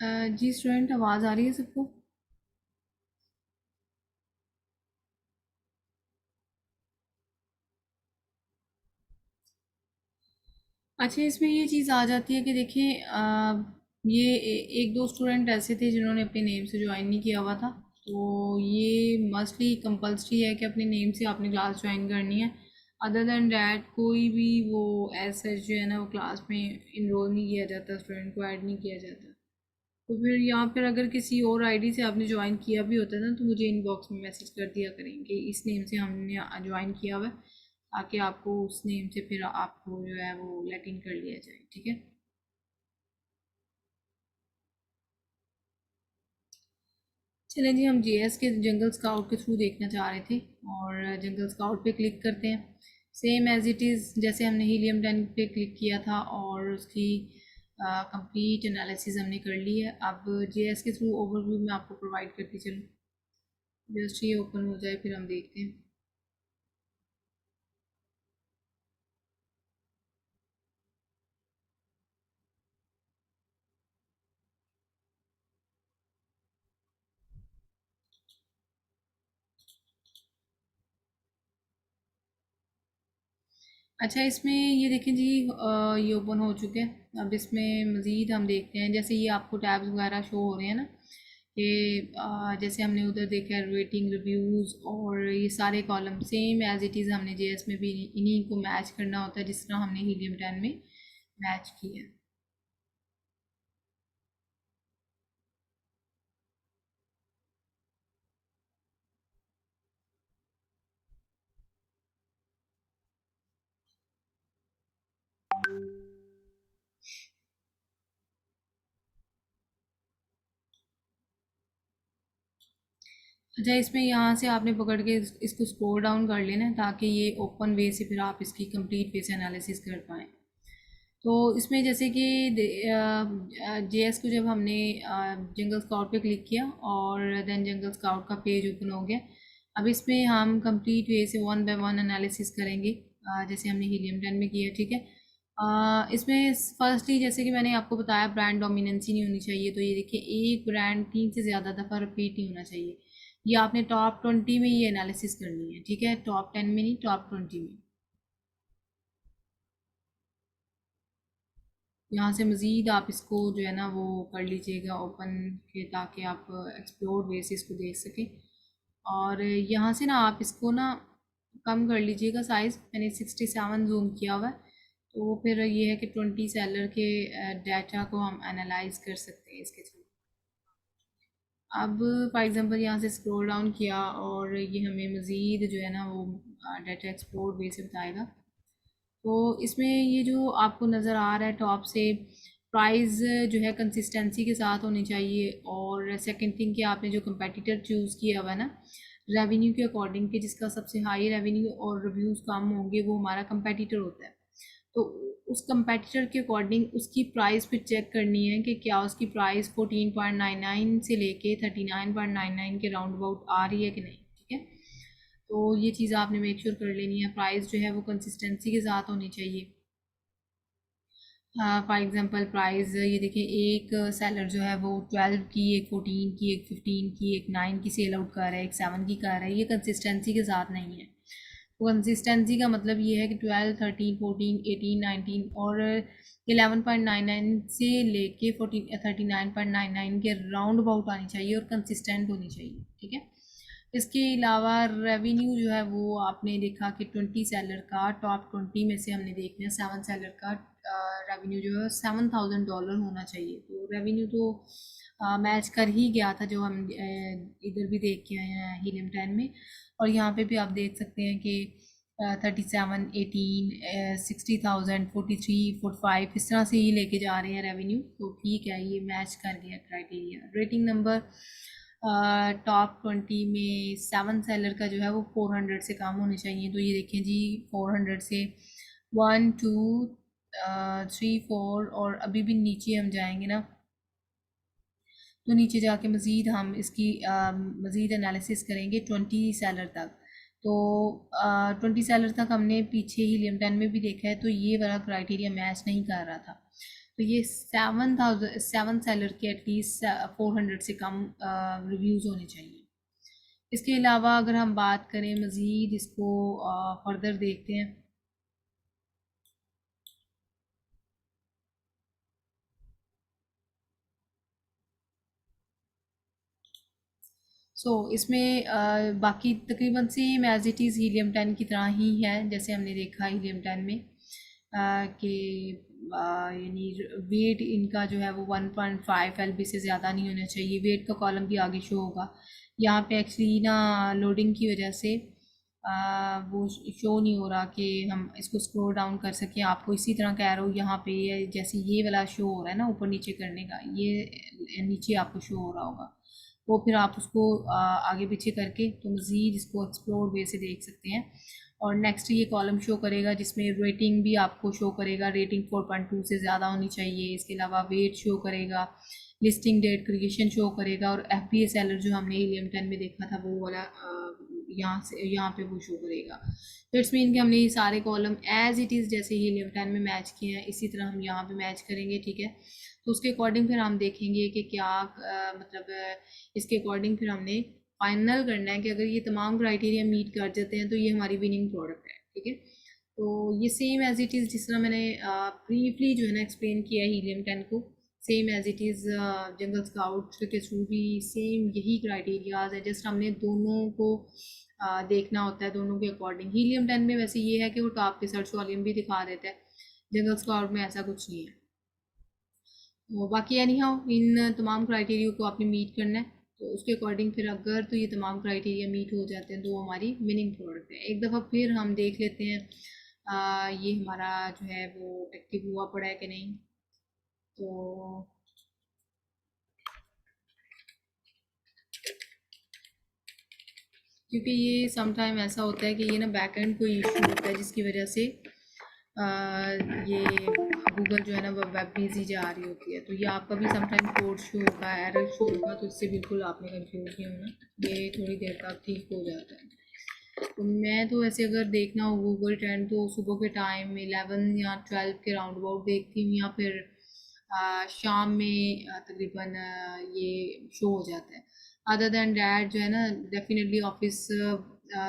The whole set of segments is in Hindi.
जी स्टूडेंट, आवाज़ आ रही है सबको? अच्छा, इसमें ये चीज़ आ जाती है कि देखिए, ये एक दो स्टूडेंट ऐसे थे जिन्होंने अपने नेम से ज्वाइन नहीं किया हुआ था। तो ये मस्टली कंपलसरी है कि अपने नेम से आपने क्लास ज्वाइन करनी है। अदर देन डैट कोई भी वो ऐसा जो है ना, वो क्लास में इनरोल नहीं किया जाता, स्टूडेंट को ऐड नहीं किया जाता। तो फिर यहाँ पर अगर किसी और आईडी से आपने ज्वाइन किया भी होता है ना, तो मुझे इनबॉक्स में मैसेज कर दिया करेंगे इस नेम से हमने ज्वाइन किया हुआ है, ताकि आपको उस नेम से फिर आपको जो है वो लेट इन कर लिया जाए। ठीक है। चलें जी, हम जीएस के जंगल स्काउट के थ्रू देखना चाह रहे थे, और जंगल स्काउट पे क्लिक करते हैं। सेम एज इट इज़ जैसे हमने हीलियम 10 पे क्लिक किया था, और उसकी कंप्लीट एनालिसिस हमने कर ली है। अब जीएस के थ्रू ओवरव्यू में आपको प्रोवाइड करती चलूँ। जस्ट ये ओपन हो जाए फिर हम देखते हैं। अच्छा, इसमें ये देखें जी, ये ओपन हो चुके हैं। अब इसमें मज़ीद हम देखते हैं, जैसे ये आपको टैब्स वगैरह शो हो रहे हैं ना, कि जैसे हमने उधर देखा है रेटिंग, रिव्यूज़, और ये सारे column same as it is हमने जेएस में भी इन्हीं को मैच करना होता है जिस तरह हमने हीलियम 10 में मैच किया है। अच्छा, इसमें यहाँ से आपने पकड़ के इसको स्क्रॉल डाउन कर लेना है, ताकि ये ओपन वे से फिर आप इसकी कंप्लीट वे से एनालिसिस कर पाएँ। तो इसमें जैसे कि जेएस को जब हमने जंगल स्काउट पे क्लिक किया, और देन जंगल स्काउट का पेज ओपन हो गया। अब इसमें हम कंप्लीट वे से वन बाय वन एनालिसिस करेंगे, जैसे हमने हीलियम 10 में किया। ठीक है। इसमें फर्स्टली जैसे कि मैंने आपको बताया, ब्रांड डोमिनेंसी नहीं होनी चाहिए। तो ये देखिए, एक ब्रांड 3 से ज़्यादा दफ़ा रिपीट नहीं होना चाहिए। ये आपने टॉप 20 में ये एनालिसिस करनी है। ठीक है, टॉप 10 में नहीं, टॉप 20 में। यहाँ से मज़ीद आप इसको जो है ना वो कर लीजिएगा ओपन के, ताकि आप एक्सप्लोर वे से इसको देख सकें। और यहाँ से ना आप इसको ना कम कर लीजिएगा साइज़। मैंने 67 जूम किया हुआ है। तो फिर ये है कि 20 सेलर के डाटा को हम एनालाइज कर सकते हैं इसके थ्रू। अब फॉर एग्ज़ाम्पल यहाँ से स्क्रॉल डाउन किया, और ये हमें मज़ीद जो है ना वो डाटा एक्सप्लोर वे से बताएगा। तो इसमें ये जो आपको नज़र आ रहा है टॉप से, प्राइस जो है कंसिस्टेंसी के साथ होनी चाहिए। और सेकंड थिंग कि आपने जो competitor चूज़ किया हुआ है ना, रेवेन्यू के अकॉर्डिंग, कि जिसका सबसे हाई रेवेन्यू और रिव्यूज़ कम होंगे वो हमारा competitor होता है। तो उस competitor के अकॉर्डिंग उसकी प्राइस फिर चेक करनी है कि क्या उसकी प्राइस 14.99 से लेके 39.99 के राउंड अबाउट आ रही है कि नहीं। ठीक है। तो ये चीज़ आपने मेक श्योर कर लेनी है। प्राइस जो है वो कंसिस्टेंसी के साथ होनी चाहिए। फॉर एग्जांपल प्राइस ये देखिए, एक सेलर जो है वो 12 की, एक 14 की, एक 15 की, एक 9 की सेल आउट कर रहा है, एक 7 की कर रहा है। ये कंसिस्टेंसी के साथ नहीं है। तो कंसिस्टेंसी का मतलब ये है कि 12, 13, 14, 18, 19 और 11.99 से लेके 14 39.99 के राउंड अबाउट आनी चाहिए, और कंसिस्टेंट होनी चाहिए। ठीक है। इसके अलावा रेवेन्यू जो है वो आपने देखा कि 20 सेलर का, टॉप 20 में से हमने देखना है 7 सेलर का रेवेन्यू जो है $7,000 होना चाहिए। तो रेवेन्यू तो मैच कर ही गया था, जो हम इधर भी देख के आए हैं हीलियम 10 में। और यहाँ पे भी आप देख सकते हैं कि 37, 18, 60,000, 43, 45 इस तरह से ही लेके जा रहे हैं रेवेन्यू। तो ठीक है, ये मैच कर गया क्राइटेरिया। रेटिंग नंबर टॉप 20 में 7 सेलर का जो है वो 400 से कम होने चाहिए। तो ये देखें जी, 400 से 1, 2, 3, 4, और अभी भी नीचे हम जाएंगे ना, तो नीचे जाके मज़ीद हम इसकी मज़ीद एनालिसिस करेंगे 20 सेलर तक। तो 20 सेलर तक हमने पीछे ही लिम 10 में भी देखा है, तो ये वाला क्राइटेरिया मैच नहीं कर रहा था। तो ये 7 सेलर के एटलीस्ट 400 से कम रिव्यूज़ होने चाहिए। इसके अलावा अगर हम बात करें मज़ीद इसको फर्दर देखते हैं। इसमें बाकी तकरीबन same as it is helium 10 की तरह ही है जैसे हमने देखा हीलियम 10 में कि यानी वेट इनका जो है वो 1.5 एलबी से ज़्यादा नहीं होना चाहिए। वेट का कॉलम भी आगे शो होगा। यहाँ पे एक्चुअली ना लोडिंग की वजह से वो शो नहीं हो रहा कि हम इसको स्क्रॉल डाउन कर सकें। आपको इसी तरह कह रहा हूँ यहाँ पे जैसे ये वाला शो हो रहा है ना ऊपर नीचे करने का, ये नीचे आपको शो हो रहा होगा। वो फिर आप उसको आगे पीछे करके तो मज़ीद इसको एक्सप्लोर वे से देख सकते हैं। और नेक्स्ट ये कॉलम शो करेगा जिसमें रेटिंग भी आपको शो करेगा। रेटिंग 4.2 से ज़्यादा होनी चाहिए। इसके अलावा वेट शो करेगा, लिस्टिंग डेट क्रिएशन शो करेगा, और एफ पी ए सेलर जो हमने हीलियम 10 में देखा था वो वाला यहाँ से यहाँ पे वो शो करेगा। तो इट्स मीन कि हमने ये सारे कॉलम एज इट इज़ जैसे हीलियम 10 में मैच किए हैं इसी तरह हम यहाँ पे मैच करेंगे, ठीक है। तो उसके अकॉर्डिंग फिर हम देखेंगे कि क्या इसके अकॉर्डिंग फिर हमने फाइनल करना है कि अगर ये तमाम क्राइटेरिया मीट कर जाते हैं तो ये हमारी विनिंग प्रोडक्ट है, ठीक है। तो ये सेम एज इट इज़ जिस तरह मैंने ब्रीफली जो है ना एक्सप्लेन किया है हीलियम 10 को, same as it is jungle scout के थ्रू भी सेम यही क्राइटेरियाज है। जस्ट हमने दोनों को देखना होता है दोनों के अकॉर्डिंग। हीलियम 10 में वैसे ये है कि वो टॉप पे सर्च वॉल्यूम भी दिखा देता है, जंगल स्काउट में ऐसा कुछ नहीं है। तो बाकी एनी हाउ इन तमाम क्राइटेरिया को आपने मीट करना है। तो उसके अकॉर्डिंग फिर अगर तो ये तमाम क्राइटेरिया मीट हो जाते हैं तो वो हमारी विनिंग प्रोडक्ट है। एक दफ़ा फिर हम देख लेते हैं ये हमारा जो है वो एक्टिव हुआ पड़ा है कि नहीं। तो क्योंकि ये समटाइम ऐसा होता है कि ये ना बैक एंड कोई इशू होता है जिसकी वजह से ये गूगल जो है ना वो वेब बिजी जा रही होती है। तो ये आपका भी समटाइम कोड शो होगा, एरर शो होगा, तो इससे बिल्कुल आपने कंफ्यूज नहीं होना, ये थोड़ी देर तक ठीक हो जाता है। तो मैं तो ऐसे अगर देखना हो गूगल ट्रेंड तो सुबह के टाइम 11 या 12 के राउंड अबाउट देखती हूँ, या फिर शाम में तकरीबन ये शो हो जाता है। अदर दैन डैट जो है ना डेफिनेटली ऑफिस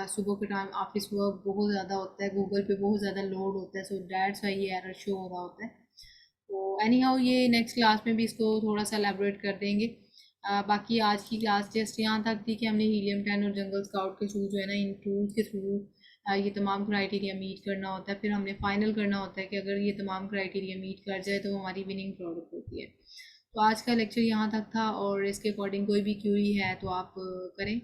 सुबह के टाइम ऑफिस वर्क बहुत ज़्यादा होता है, गूगल पे बहुत ज़्यादा लोड होता है, सो डैट्स वाई ये एरर शो हो रहा होता है। तो एनी हाउ ये नेक्स्ट क्लास में भी इसको थोड़ा सा एलेबोरेट कर देंगे। बाकी आज की क्लास जस्ट यहाँ तक थी कि हमने हीलियम 10 और जंगल स्काउट के थ्रू जो है ना इन टूल्स के थ्रू ये तमाम क्राइटेरिया मीट करना होता है। फिर हमने फाइनल करना होता है कि अगर ये तमाम क्राइटेरिया मीट कर जाए तो हमारी विनिंग प्रोडक्ट होती है। तो आज का लेक्चर यहाँ तक था, और इसके अकॉर्डिंग कोई भी क्यूरी है तो आप करें।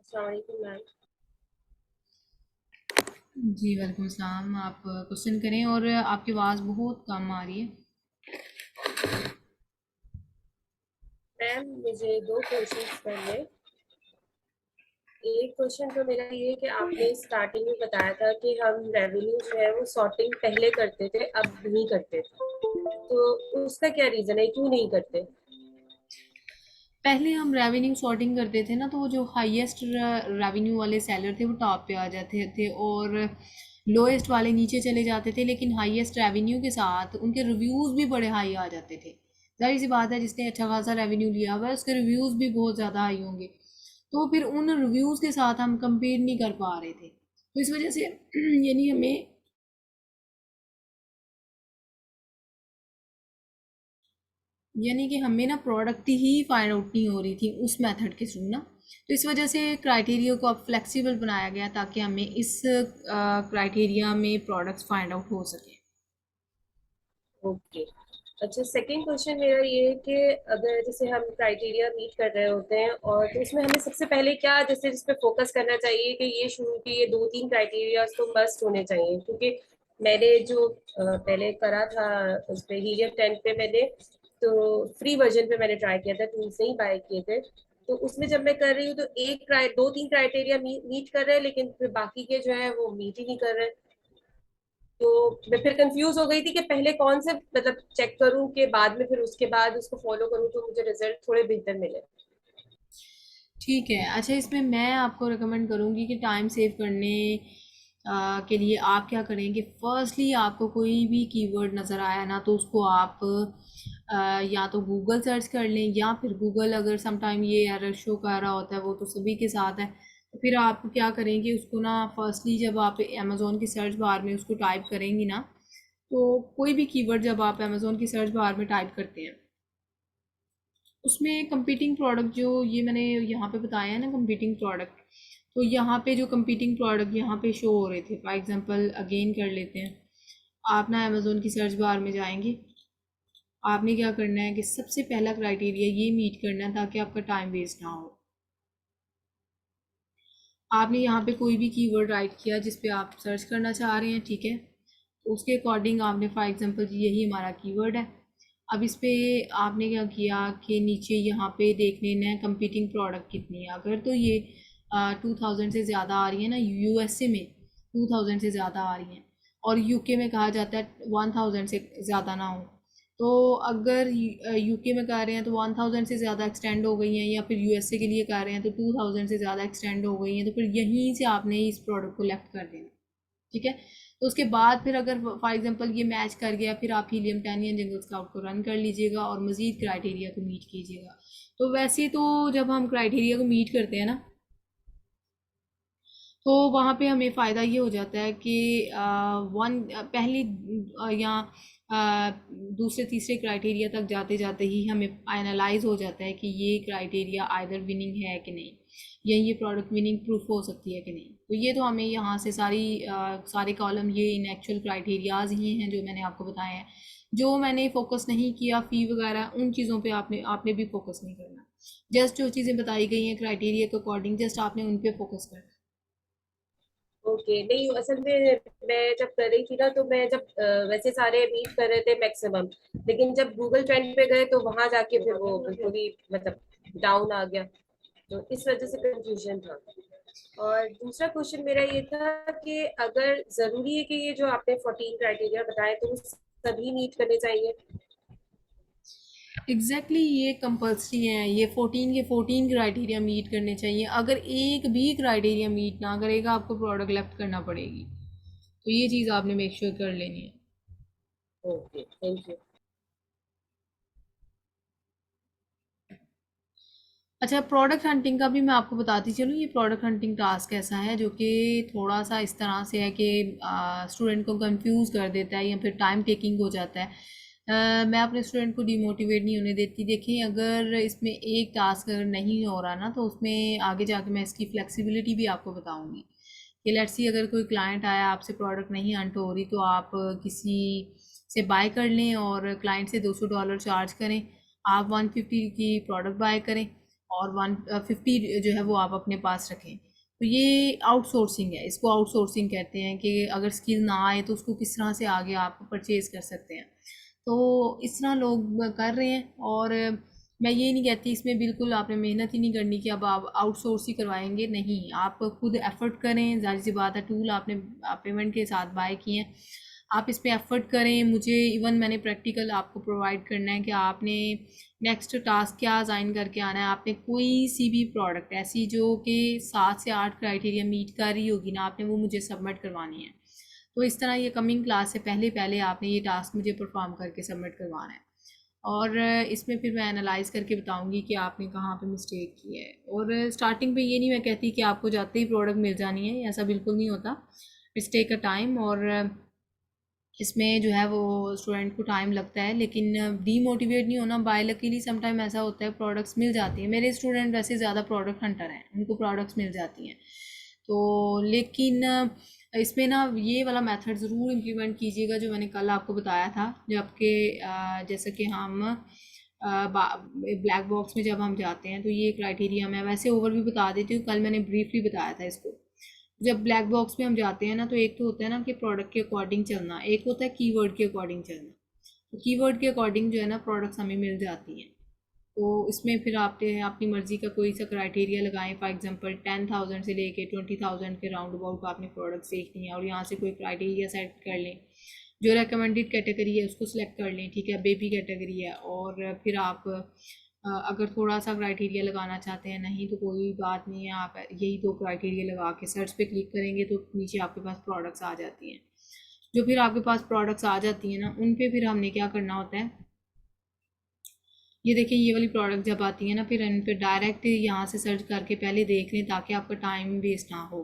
अस्सलाम वालेकुम मैम। जी वालेकुम अस्सलाम। आप क्वेश्चन करें, और आपकी आवाज़ बहुत कम आ रही है। मैम मुझे दो क्वेश्चंस करने। एक क्वेश्चन तो मेरा ये है कि आपने स्टार्टिंग में बताया था कि हम रेवेन्यू जो है वो सॉर्टिंग पहले करते थे, अब नहीं करते। तो उसका क्या रीजन है, क्यों नहीं करते? पहले हम रेवेन्यू सॉर्टिंग करते थे ना, तो वो जो हाईएस्ट रेवेन्यू वाले सेलर थे वो टॉप पे आ जाते थे और लोएस्ट वाले नीचे चले जाते थे। लेकिन हाईएस्ट रेवेन्यू के साथ उनके रिव्यूज़ भी बड़े हाई आ जाते थे। जाहिर सी बात है जिसने अच्छा खासा रेवेन्यू लिया हुआ है उसके रिव्यूज़ भी बहुत ज़्यादा हाई होंगे। तो फिर उन रिव्यूज़ के साथ हम कंपेयर नहीं कर पा रहे थे, तो इस वजह से यानी हमें यानी कि हमें ना प्रोडक्ट ही फाइंड आउट नहीं हो रही थी उस मेथड के थ्रू ना। तो इस वजह से क्राइटेरिया को अब फ्लेक्सिबल बनाया गया ताकि हमें इस क्राइटेरिया में प्रोडक्ट्स फाइंड आउट हो सके। ओके। अच्छा, सेकंड क्वेश्चन मेरा ये है कि अगर जैसे हम क्राइटेरिया मीट कर रहे होते हैं और तो उसमें हमें सबसे पहले क्या जैसे जिस पे फोकस करना चाहिए कि ये शुरू के ये दो तीन क्राइटेरिया तो मस्ट होने चाहिए, क्योंकि मैंने जो पहले करा था उस पे हीलियम 10 पे मैंने तो फ्री वर्जन पे मैंने ट्राई किया था, टूल्स नहीं बाय किए थे। तो उसमें जब मैं कर रही हूँ तो दो तीन क्राइटेरिया मीट कर रहे हैं, लेकिन फिर बाकी के जो है वो मीट ही नहीं कर रहे। तो मैं फिर कंफ्यूज हो गई थी कि पहले कौन से मतलब चेक करूं कि बाद में फिर उसके बाद उसको फॉलो करूं तो मुझे रिजल्ट थोड़े बेहतर मिले। ठीक है। अच्छा, इसमें मैं आपको रिकमेंड करूँगी कि टाइम सेव करने के लिए आप क्या करें कि फर्स्टली आपको कोई भी कीवर्ड नज़र आया ना तो उसको आप या तो गूगल सर्च कर लें, या फिर गूगल अगर समटाइम ये एरर शो कर रहा होता है, वो तो सभी के साथ है, तो फिर आप क्या करेंगे उसको ना, फर्स्टली जब आप अमेज़ोन की सर्च बार में उसको टाइप करेंगी ना, तो कोई भी कीवर्ड जब आप अमेज़ोन की सर्च बार में टाइप करते हैं, उसमें कंपीटिंग प्रोडक्ट जो ये मैंने यहाँ पे बताया है ना, कंपीटिंग प्रोडक्ट, तो यहाँ पे जो कंपीटिंग प्रोडक्ट यहाँ पे शो हो रहे थे, फॉर एग्जांपल अगेन कर लेते हैं, आप ना अमेज़ोन की सर्च बार में जाएंगे, आपने क्या करना है कि सबसे पहला क्राइटेरिया ये मीट करना है ताकि आपका टाइम वेस्ट ना हो। आपने यहाँ पे कोई भी कीवर्ड राइट किया जिस पे आप सर्च करना चाह रहे हैं, ठीक है, तो उसके अकॉर्डिंग आपने फॉर एग्जांपल यही हमारा कीवर्ड है। अब इस पे आपने क्या किया कि नीचे यहाँ पे देख लेना है कंपीटिंग प्रोडक्ट कितनी है, अगर तो ये 2000 से ज़्यादा आ रही है ना, यूएसए में 2000 से ज़्यादा आ रही हैं, और यूके में कहा जाता है 1000 से ज़्यादा ना हो, तो अगर यूके में कर रहे हैं तो 1000 से ज़्यादा एक्सटेंड हो गई हैं, या फिर यूएसए के लिए कर रहे हैं तो 2000 से ज़्यादा एक्सटेंड हो गई हैं, तो फिर यहीं से आपने इस प्रोडक्ट को लेफ्ट कर देना, ठीक है। तो उसके बाद फिर अगर फॉर एग्जांपल ये मैच कर गया, फिर आप हीलियम 10 या जंगल स्काउट को रन कर लीजिएगा और मज़ीद क्राइटेरिया को मीट कीजिएगा। तो वैसे तो जब हम क्राइटेरिया को मीट करते हैं ना, तो वहाँ पे हमें फ़ायदा ये हो जाता है कि पहली या दूसरे तीसरे क्राइटेरिया तक जाते जाते ही हमें एनालाइज हो जाता है कि ये क्राइटेरिया आइदर विनिंग है कि नहीं, या ये प्रोडक्ट विनिंग प्रूफ हो सकती है कि नहीं। तो ये तो हमें यहाँ से सारे कॉलम ये इन एक्चुअल क्राइटेरियाज ही हैं जो मैंने आपको बताए हैं। जो मैंने फोकस नहीं किया फ़ी वगैरह उन चीज़ों पे आपने आपने भी फोकस नहीं करना। जस्ट जो चीज़ें बताई गई हैं क्राइटेरिया के अकॉर्डिंग, जस्ट आपने उन पे फोकस करना। ओके, नहीं असल में मैं जब कर रही थी ना तो मैं जब वैसे सारे मीट कर रहे थे मैक्सिमम, लेकिन जब गूगल ट्रेंड पे गए तो वहां जाके फिर वो बिल्कुल ही मतलब डाउन आ गया, तो इस वजह से कंफ्यूजन था। और दूसरा क्वेश्चन मेरा ये था कि अगर जरूरी है कि ये जो आपने 14 क्राइटेरिया बताए तो वो सभी मीट करने चाहिए? एग्जैक्टली ये कंपल्सरी है, ये 14 के 14 क्राइटेरिया मीट करने चाहिए, अगर एक भी क्राइटेरिया मीट ना करेगा आपको प्रोडक्ट लेफ्ट करना पड़ेगी, तो ये चीज़ आपने मेक श्योर कर लेनी है। Okay, thank you. अच्छा, प्रोडक्ट हंटिंग का भी मैं आपको बताती चलूँ, ये प्रोडक्ट हंटिंग टास्क ऐसा है जो कि थोड़ा सा इस तरह से है कि स्टूडेंट को कंफ्यूज कर देता है या फिर टाइम टेकिंग हो जाता है। मैं अपने स्टूडेंट को डिमोटिवेट नहीं होने देती। देखिए, अगर इसमें एक टास्क अगर नहीं हो रहा ना, तो उसमें आगे जाके मैं इसकी फ्लेक्सिबिलिटी भी आपको बताऊंगी कि लेट्स सी अगर कोई क्लाइंट आया, आपसे प्रोडक्ट नहीं हंट हो रही, तो आप किसी से बाय कर लें और क्लाइंट से $200 चार्ज करें, आप 150 की प्रोडक्ट बाय करें और 150 जो है वो आप अपने पास रखें। तो ये आउटसोर्सिंग है, इसको आउटसोर्सिंग कहते हैं कि अगर स्किल ना आए तो उसको किस तरह से आगे आप परचेज़ कर सकते हैं। तो इस तरह लोग कर रहे हैं, और मैं ये नहीं कहती इसमें बिल्कुल आपने मेहनत ही नहीं करनी कि अब आप आउटसोर्स ही करवाएंगे, नहीं, आप खुद एफर्ट करें, जाहिर सी बात है टूल आपने आप पेमेंट के साथ बाय किए हैं, आप इस पे एफर्ट करें। मुझे इवन मैंने प्रैक्टिकल आपको प्रोवाइड करना है कि आपने नेक्स्ट टास्क क्या असाइन करके आना है, आपने कोई सी भी प्रोडक्ट ऐसी जो कि 7 से 8 क्राइटेरिया मीट कर रही होगी ना, आपने वो मुझे सबमिट करवानी है। तो इस तरह ये कमिंग क्लास से पहले पहले आपने ये टास्क मुझे परफॉर्म करके सबमिट करवाना है, और इसमें फिर मैं एनालाइज करके बताऊंगी कि आपने कहाँ पे मिस्टेक की है। और स्टार्टिंग पे ये नहीं मैं कहती कि आपको जाते ही प्रोडक्ट मिल जानी है, ऐसा बिल्कुल नहीं होता। इट्स टेक अ टाइम, और इसमें जो है वो स्टूडेंट को टाइम लगता है, लेकिन डीमोटिवेट नहीं होना। बाय लकीली समटाइम ऐसा होता है प्रोडक्ट्स मिल जाती हैं, मेरे स्टूडेंट वैसे ज़्यादा प्रोडक्ट हंटर हैं, उनको प्रोडक्ट्स मिल जाती हैं। तो लेकिन इसमें ना ये वाला मेथड ज़रूर इम्प्लीमेंट कीजिएगा जो मैंने कल आपको बताया था, जबकि जैसे कि हम ब्लैक बॉक्स में जब हम जाते हैं तो ये क्राइटेरिया मैं वैसे ओवरव्यू बता देती हूँ, कल मैंने ब्रीफली बताया था इसको। जब ब्लैक बॉक्स में हम जाते हैं ना, तो एक तो होता है ना कि प्रोडक्ट के अकॉर्डिंग चलना, एक होता है कीवर्ड के अकॉर्डिंग चलना। तो कीवर्ड के अकॉर्डिंग जो है ना प्रोडक्ट्स हमें मिल जाती हैं। तो इसमें फिर आपने अपनी मर्ज़ी का कोई सा क्राइटेरिया लगाएं, फॉर एग्जांपल 10,000 से लेके 20,000 के राउंड अबाउट आपने प्रोडक्ट्स देखनी है, और यहाँ से कोई क्राइटेरिया सेट कर लें, जो रेकमेंडेड कैटेगरी है उसको सिलेक्ट कर लें, ठीक है, बेबी कैटेगरी है, और फिर आप अगर थोड़ा सा क्राइटेरिया लगाना चाहते हैं नहीं तो कोई बात नहीं है, आप यही दो क्राइटेरिया लगा के सर्च पे क्लिक करेंगे तो नीचे आपके पास प्रोडक्ट्स आ जाती हैं। जो फिर आपके पास प्रोडक्ट्स आ जाती हैं ना, उन पे फिर हमने क्या करना होता है, ये देखिए ये वाली प्रोडक्ट जब आती है ना, फिर इन पे डायरेक्ट यहाँ से सर्च करके पहले देख लें ताकि आपका टाइम वेस्ट ना हो।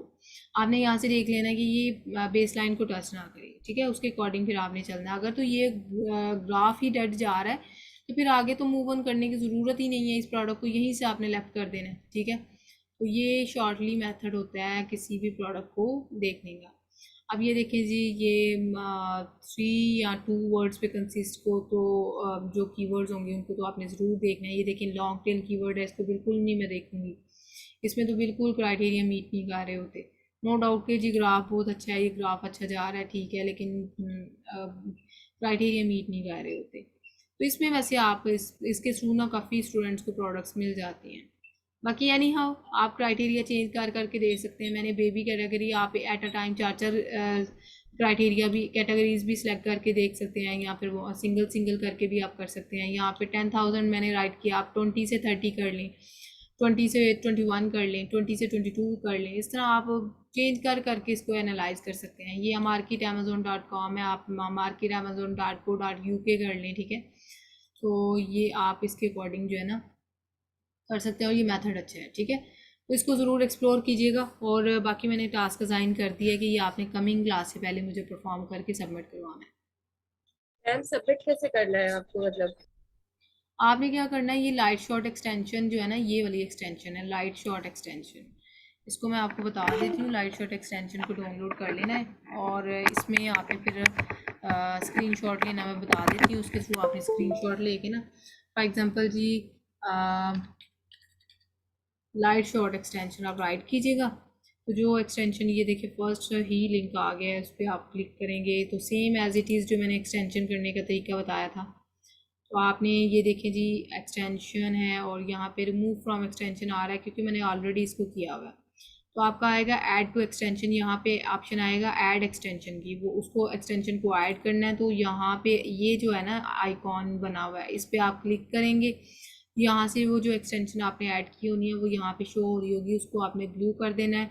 आपने यहाँ से देख लेना कि ये बेस लाइन को टच ना करे, ठीक है, उसके अकॉर्डिंग फिर आपने चलना है। अगर तो ये ग्राफ ही डेड जा रहा है तो फिर आगे तो मूव ऑन करने की ज़रूरत ही नहीं है, इस प्रोडक्ट को यहीं से आपने लेफ्ट कर देना है, ठीक है। तो ये शॉर्टली मेथड होता है किसी भी प्रोडक्ट को देखने का। अब ये देखें जी, ये 3 या 2 वर्ड्स पे कंसिस्ट को तो जो कीवर्ड्स होंगे उनको तो आपने ज़रूर देखना है। ये देखें लॉन्ग टेल कीवर्ड है, इसको बिल्कुल नहीं मैं देखूंगी, इसमें तो बिल्कुल क्राइटेरिया मीट नहीं कर रहे होते। नो डाउट कि जी ग्राफ बहुत अच्छा है, ये ग्राफ अच्छा जा रहा है, ठीक है, लेकिन क्राइटेरिया मीट नहीं कर रहे होते। तो इसमें वैसे आप इसके थ्रू ना काफ़ी स्टूडेंट्स को प्रोडक्ट्स मिल जाती हैं। बाकी एनी हाउ आप क्राइटेरिया चेंज कर करके दे सकते हैं। मैंने बेबी कैटेगरी आप एट अ टाइम 4 4 क्राइटेरिया भी कैटेगरीज भी सिलेक्ट करके देख सकते हैं, या फिर वो सिंगल सिंगल करके भी आप कर सकते हैं। यहाँ पे 10,000 मैंने राइट किया, आप 20 से 30 कर लें, 20 से 21 कर लें, 20 से 22 कर लें, इस तरह आप चेंज कर करके इसको एनालाइज कर सकते हैं। ये मार्केट amazon.com है, आप मार्केट amazon.co.uk कर लें, ठीक है। तो ये आप इसके अकॉर्डिंग जो है ना कर सकते हैं और ये मेथड अच्छा है, ठीक है। तो इसको ज़रूर एक्सप्लोर कीजिएगा। और बाकी मैंने टास्क असाइन कर दिया है कि ये आपने कमिंग क्लास से पहले मुझे परफॉर्म करके सबमिट करवाना है। मैम सबमिट कैसे करना है आपको, मतलब? आपने क्या करना है, ये लाइट शॉट एक्सटेंशन जो है ना, ये वाली एक्सटेंशन है लाइट शॉट एक्सटेंशन, इसको मैं आपको बता देती हूँ। लाइट शॉट एक्सटेंशन को डाउनलोड कर लेना है और इसमें आपने फिर स्क्रीनशॉट लेना, मैं बता देती हूँ उसके थ्रू आपने स्क्रीनशॉट लेके ना, फॉर एग्जांपल जी लाइट शॉट एक्सटेंशन आप राइट कीजिएगा। तो जो एक्सटेंशन ये देखिए फर्स्ट ही लिंक आ गया है, उस पर आप क्लिक करेंगे तो सेम एज इट इज़ जो मैंने एक्सटेंशन करने का तरीका बताया था, तो आपने ये देखें जी एक्सटेंशन है और यहाँ पे रिमूव फ्रॉम एक्सटेंशन आ रहा है क्योंकि मैंने ऑलरेडी इसको किया हुआ है। तो आपका आएगा ऐड टू एक्सटेंशन, यहाँ पे ऑप्शन आएगा ऐड एक्सटेंशन की, वो उसको एक्सटेंशन को ऐड करना है। तो यहाँ पे ये जो है ना आइकॉन बना हुआ है, इस पर आप क्लिक करेंगे, यहाँ से वो जो एक्सटेंशन आपने ऐड की होनी है वो यहाँ पे शो हो रही होगी, उसको आपने ब्लू कर देना है,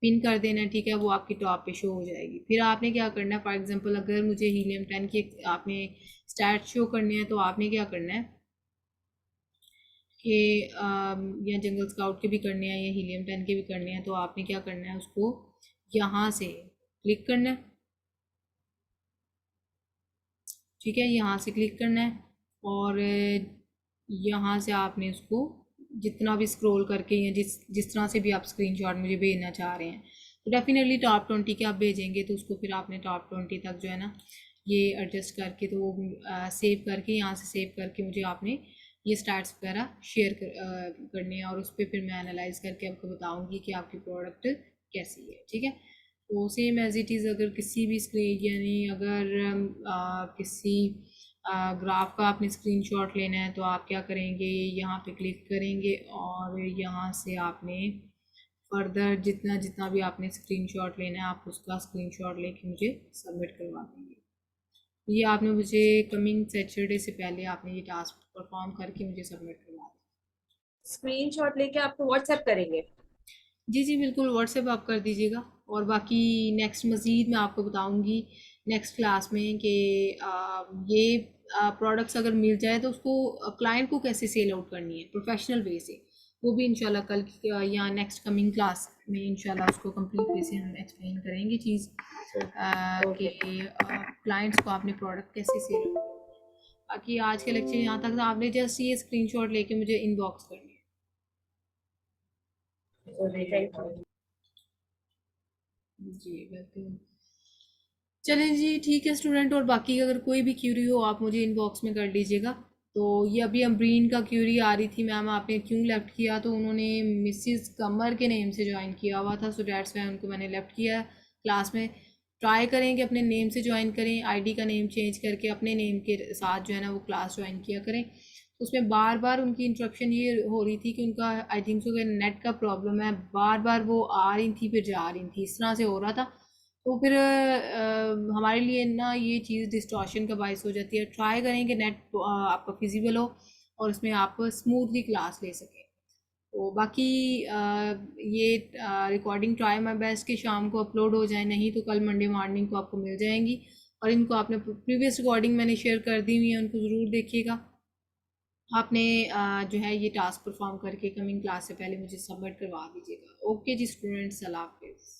पिन कर देना है, ठीक है, वो आपकी टॉप पे शो हो जाएगी। फिर आपने क्या करना है, फॉर एग्जांपल अगर मुझे हीलियम 10 की आपने स्टैट शो करने हैं तो आपने क्या करना है कि या जंगल स्काउट के भी करने हैं या हीलियम 10 के भी करने हैं, तो आपने क्या करना है, उसको यहाँ से क्लिक करना है, ठीक है, यहाँ से क्लिक करना है और यहाँ से आपने उसको जितना भी स्क्रॉल करके या जिस जिस तरह से भी आप स्क्रीनशॉट मुझे भेजना चाह रहे हैं, तो डेफिनेटली टॉप 20 के आप भेजेंगे तो उसको फिर आपने टॉप 20 तक जो है ना ये एडजस्ट करके तो सेव करके यहाँ से सेव करके मुझे आपने ये स्टैट्स वगैरह शेयर करने हैं और उस पर फिर मैं एनालाइज करके आपको बताऊँगी कि आपकी प्रोडक्ट कैसी है, ठीक है। तो सेम एज इट इज़ अगर किसी भी स्क्रीन यानी अगर किसी ग्राफ का आपने स्क्रीनशॉट लेना है तो आप क्या करेंगे, यहाँ पे क्लिक करेंगे और यहाँ से आपने फर्दर जितना जितना भी आपने स्क्रीनशॉट लेना है आप उसका स्क्रीनशॉट लेके मुझे सबमिट करवा देंगे। ये आपने मुझे कमिंग सैटरडे से पहले आपने ये टास्क परफॉर्म करके मुझे सबमिट करवा दें। स्क्रीनशॉट लेके आपको व्हाट्सएप करेंगे? जी जी बिल्कुल, व्हाट्सएप आप कर दीजिएगा। और बाकी नेक्स्ट मज़ीद मैं आपको बताऊंगी नेक्स्ट क्लास में कि ये प्रोडक्ट्स अगर मिल जाए तो उसको क्लाइंट को कैसे सेल आउट करनी है प्रोफेशनल वे से, वो भी इंशाल्लाह कल की या नेक्स्ट कमिंग क्लास में इंशाल्लाह उसको कंप्लीट वे से हम एक्सप्लेन करेंगे चीज़ कि क्लाइंट्स को आपने प्रोडक्ट कैसे सेल आउट करना है। बाकी आज के लेक्चर यहाँ तक था, आपने जस्ट ये स्क्रीनशॉट लेके मुझे इनबॉक्स करनी है। Thank you. जी बिल्कुल, चलें जी ठीक है स्टूडेंट। और बाकी अगर कोई भी क्यूरी हो आप मुझे इनबॉक्स में कर लीजिएगा। तो ये अभी अम्ब्रीन का क्यूरी आ रही थी, मैम आपने क्यों लेफ़्ट किया, तो उन्होंने मिसिस कमर के नेम से ज्वाइन किया हुआ था, सो डैट्स वाई उनको मैंने लेफ़्ट किया क्लास में। ट्राई करें कि अपने नेम से ज्वाइन करें, आईडी का नेम चेंज करके अपने नेम के साथ जो है ना वो क्लास ज्वाइन किया करें। तो उसमें बार बार उनकी इंटरप्शन ये हो रही थी कि उनका आई थिंक सो नेट का प्रॉब्लम है, बार बार वो आ रही थी फिर जा रही थी, इस तरह से हो रहा था। तो फिर हमारे लिए ना ये चीज़ डिस्टॉर्शन का बायस हो जाती है। ट्राई करें कि नेट आपका फिजिबल हो और उसमें आप स्मूथली क्लास ले सकें। तो बाकी ये रिकॉर्डिंग ट्राई माई बेस्ट कि शाम को अपलोड हो जाए, नहीं तो कल मंडे मॉर्निंग को आपको मिल जाएंगी। और इनको आपने प्रीवियस रिकॉर्डिंग मैंने शेयर कर दी हुई है, उनको ज़रूर देखिएगा। आपने जो है ये टास्क परफॉर्म करके कमिंग क्लास से पहले मुझे सबमिट करवा दीजिएगा। ओके जी स्टूडेंट्स, अल्लाह हाफिज़।